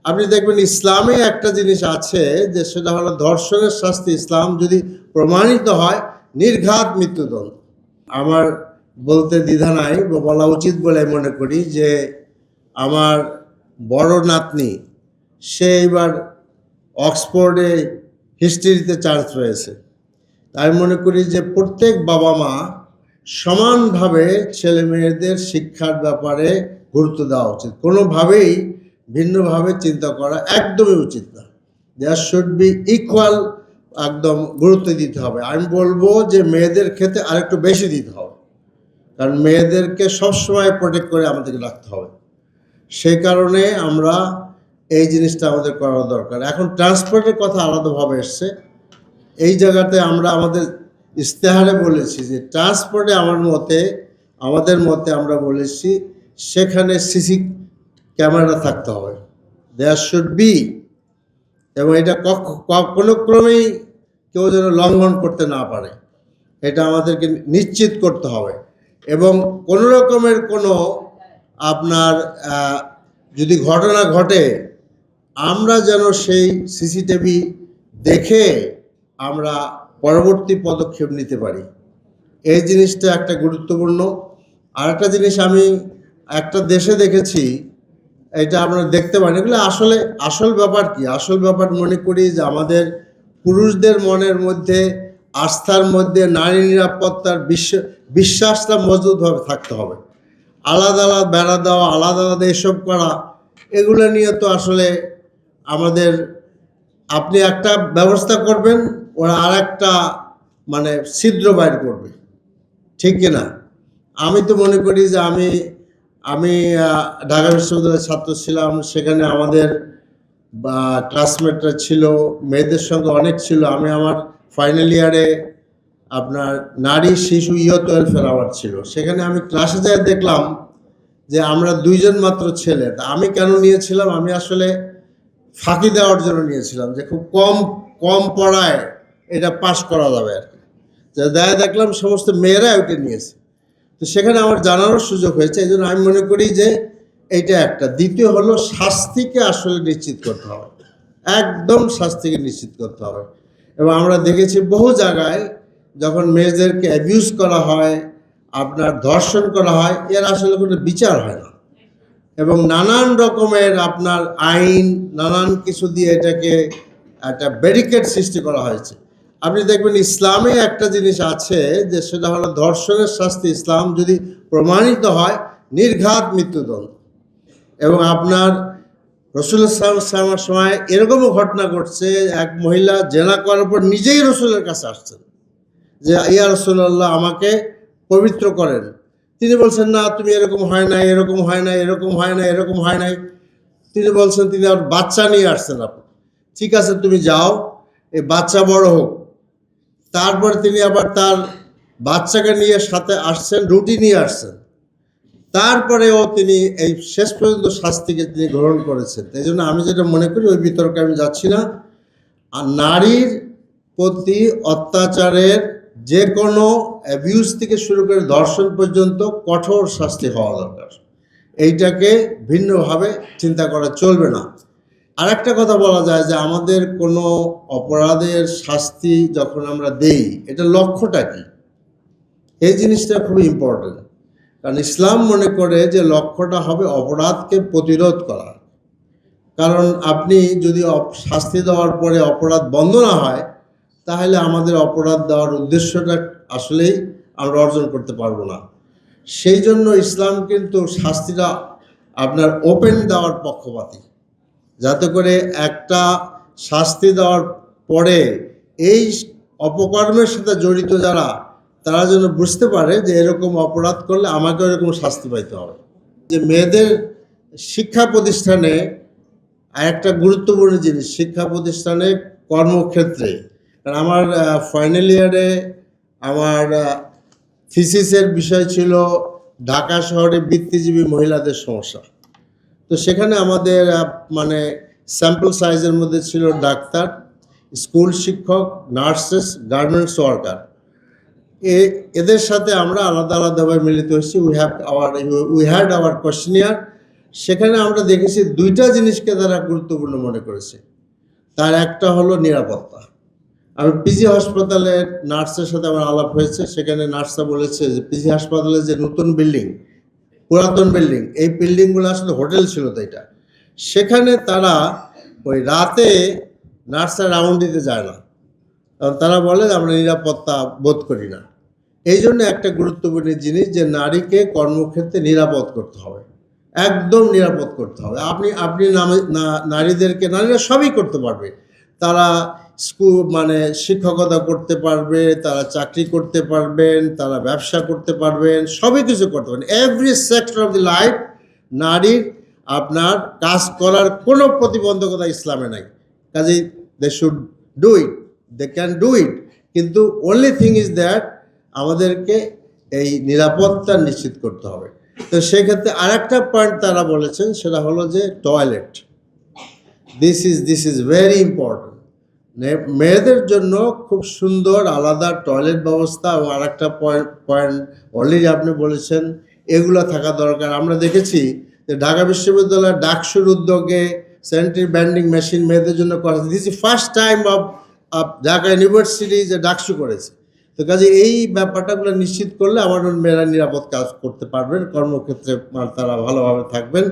আপনি দেখবেন ইসলামে একটা জিনিস আছে যে সেটা হলো ধর্ষণের শাস্তি ইসলাম যদি প্রমাণিত হয় নির্ঘাত মৃত্যুদণ্ড। আমার বলতে দ্বিধা নাই বা বলা উচিত বলে মনে করি যে আমার বড় নাতনি সে এবার অক্সফোর্ডে হিস্ট্রিতে চান্স পেয়েছে। আমি মনে করি যে প্রত্যেক বাবা মা সমানভাবে ছেলে মেয়েদের শিক্ষার ব্যাপারে গুরুত্ব দেওয়া উচিত, কোনোভাবেই ভিন্নভাবে চিন্তা করা একদমই উচিত না। দেয়ার শুড বি ইকুয়াল, একদম গুরুত্ব দিতে হবে। আমি বলবো যে মেয়েদের ক্ষেত্রে আরেকটু বেশি দিতে হবে, কারণ মেয়েদেরকে সবসময় প্রোটেক্ট করে আমাদেরকে রাখতে হবে। সেই কারণে আমরা এই জিনিসটা আমাদের করা দরকার। এখন ট্রান্সপোর্টের কথা আলাদাভাবে এসছে। এই জায়গাতে আমরা আমাদের ইস্তেহারে বলেছি যে ট্রান্সপোর্টে আমাদের মতে আমরা বলেছি সেখানে সিসি ক্যামেরা থাকতে হবে, দেয়ার শুড বি, এবং এটা কোনো ক্রমেই কেউ যেন লঙ্ঘন করতে না পারে, এটা আমাদেরকে নিশ্চিত করতে হবে। এবং কোনো রকমের কোনো আপনার যদি ঘটনা ঘটে আমরা যেন সেই সিসিটিভি দেখে আমরা পরবর্তী পদক্ষেপ নিতে পারি, এই জিনিসটা একটা গুরুত্বপূর্ণ। আর একটা জিনিস আমি একটা দেশে দেখেছি, এটা আপনারা দেখতে পারেন, এগুলো আসল ব্যাপার কি, আসল ব্যাপার মনে করি যে আমাদের পুরুষদের মনের মধ্যে আস্থার মধ্যে নারী নিরাপত্তার বিশ্বাসটা মজবুতভাবে থাকতে হবে। আলাদা আলাদা বেড়া দেওয়া, আলাদা আলাদা এসব করা, এগুলো নিয়ে তো আসলে আমাদের, আপনি একটা ব্যবস্থা করবেন, ওরা আর একটা মানে ছিদ্র বাইর করবে, ঠিক কিনা? আমি তো মনে করি যে আমি ঢাকা বিশ্ববিদ্যালয়ের ছাত্র ছিলাম, সেখানে আমাদের ক্লাসমেটরা ছিল, মেয়েদের সঙ্গে অনেক ছিল। আমি আমার ফাইনাল ইয়ারে আপনার নারী শিশু ইয়ত ওয়েলফেয়ার আওয়ার্ড ছিল, সেখানে আমি ক্লাসে যাই দেখলাম যে আমরা দুইজন মাত্র ছেলে। তা আমি কেন নিয়েছিলাম, আমি আসলে ফাঁকি দেওয়ার জন্য নিয়েছিলাম যে খুব কম পড়ায় এটা পাশ করা যাবে আর কি। দেখলাম সমস্ত মেয়েরা ওইটা নিয়েছে, তো সেখানে আমার জানারও সুযোগ হয়েছে। এই জন্য আমি মনে করি যে এইটা একটা। দ্বিতীয় হলো শাস্তিকে আসলে নিশ্চিত করতে হবে, একদম শাস্তিকে নিশ্চিত করতে হবে। এবং আমরা দেখেছি বহু জায়গায় যখন মেয়েদেরকে অ্যাবিউজ করা হয়, আপনার ধর্ষণ করা হয়, এর আসলে কোনো বিচার হয় না, এবং নানান রকমের আপনার আইন, নানান কিছু দিয়ে এটাকে একটা ব্যারিকেড সৃষ্টি করা হয়েছে। আপনি দেখবেন ইসলামে একটা জিনিস আছে যে সেটা হলো ধর্ষণের শাস্তি ইসলাম যদি প্রমাণিত হয় নির্ঘাত মৃত্যুদণ্ড। এবং আপনার রসুলের সময় এরকমও ঘটনা ঘটছে, এক মহিলা জেনা করার পর নিজেই রসুলের কাছে আসছেন যে ইয়া রাসূলুল্লাহ আমাকে পবিত্র করেন। তিনি বলছেন না, তুমি এরকম হয় নাই, এরকম হয় নাই, এরকম হয় নাই, এরকম হয় নাই। তিনি বলছেন, তিনি আর বাচ্চা নিয়ে আসছেন, আপনি ঠিক আছে তুমি যাও, এই বাচ্চা বড় হোক। তারপর তিনি আবার তার বাচ্চাকে নিয়ে সাথে আসছেন, রুটি নিয়ে আসছেন। তারপরেও তিনি এই শেষ পর্যন্ত শাস্তিকে তিনি গ্রহণ করেছেন। এই জন্য আমি যেটা মনে করি, ওই বিতর্কে আমি যাচ্ছি না। আর নারীর প্রতি অত্যাচারের যে কোনো অ্যাবিউজ থেকে শুরু করে ধর্ষণ পর্যন্ত কঠোর শাস্তি হওয়া দরকার, এইটাকে ভিন্নভাবে চিন্তা করা চলবে না। আর একটা কথা বলা যায় যে আমাদের কোনো অপরাধের শাস্তি যখন আমরা দেই, এটা লক্ষ্যটা কি, এই জিনিসটা খুবই ইম্পর্টেন্ট। কারণ ইসলাম মনে করে যে লক্ষ্যটা হবে অপরাধকে প্রতিরোধ করা। কারণ আপনি যদি শাস্তি দেওয়ার পরে অপরাধ বন্ধ না হয়, তাহলে আমাদের অপরাধ দেওয়ার উদ্দেশ্যটা আসলেই আমরা অর্জন করতে পারবো না। সেই জন্য ইসলাম কিন্তু শাস্তিটা আপনার ওপেন দেওয়ার পক্ষপাতী, যাতে করে একটা শাস্তি দেওয়ার পরে এই অপকর্মের সাথে জড়িত যারা, তারা যেন বুঝতে পারে যে এরকম অপরাধ করলে আমাকে এরকম শাস্তি পাইতে হবে। যে মেয়েদের শিক্ষা প্রতিষ্ঠানে একটা গুরুত্বপূর্ণ জিনিস, শিক্ষা প্রতিষ্ঠানে কর্মক্ষেত্রে, কারণ আমার ফাইনাল ইয়ারে আমার থিসিসের বিষয় ছিল ঢাকা শহরে বৃত্তিজীবী মহিলাদের সমস্যা। তো সেখানে আমাদের মানে স্যাম্পল সাইজের মধ্যে ছিল ডাক্তার, স্কুল শিক্ষক, নার্সেস, গার্মেন্টস ওয়ার্কার। এদের সাথে আমরা আলাদা আলাদাভাবে মিলিত হয়েছি। উই হ্যাড আওয়ার কোয়েশ্চেনিয়ার, সেখানে আমরা দেখেছি দুইটা জিনিসকে তারা গুরুত্বপূর্ণ মনে করেছে। তার একটা হলো নিরাপত্তা। আমি পিজি হাসপাতালের নার্সের সাথে আমার আলাপ হয়েছে, সেখানে নার্সরা বলেছে যে পিজি হাসপাতালের যে নতুন বিল্ডিং, পুরাতন বিল্ডিং, এই বিল্ডিংগুলো আসলে হোটেল ছিল তো এটা। সেখানে তারা ওই রাতে নার্সরা রাউন্ড দিতে যায় না, কারণ তারা বলে যে আমরা নিরাপত্তা বোধ করি না। এই জন্য একটা গুরুত্বপূর্ণ জিনিস যে নারীকে কর্মক্ষেত্রে নিরাপদ করতে হবে, একদম নিরাপদ করতে হবে। আপনি আপনি নারীদেরকে, নারীরা সবই করতে পারবে। তারা স্কুল মানে শিক্ষকতা করতে পারবে, তারা চাকরি করতে পারবেন, তারা ব্যবসা করতে পারবেন, সবই কিছু করতে পারবেন। Every sector of the life নারীর আপনার কাজ করার কোনো প্রতিবন্ধকতা ইসলামে নাই। কাজেই they should do it, they can do it. কিন্তু অনলি থিং ইজ দ্যাট আমাদেরকে এই নিরাপত্তা নিশ্চিত করতে হবে। তো সেক্ষেত্রে আরেকটা পয়েন্ট তারা বলেছেন, সেটা হলো যে toilet. This is very important. মেয়েদের জন্য খুব সুন্দর আলাদা টয়লেট ব্যবস্থা, এবং আরেকটা পয়েন্ট অলরেডি আপনি বলেছেন, এগুলো থাকা দরকার। আমরা দেখেছি যে ঢাকা বিশ্ববিদ্যালয়ের ডাকসুর উদ্যোগে স্যানিটারি ব্যান্ডিং মেশিন মেয়েদের জন্য করা হয়েছে। This is first time of Dhaka university যে ডাকসু করেছে। তো কাজে এই ব্যাপারটাগুলো নিশ্চিত করলে আমার মেয়েরা নিরাপদ কাজ করতে পারবেন, কর্মক্ষেত্রে তারা ভালোভাবে থাকবেন।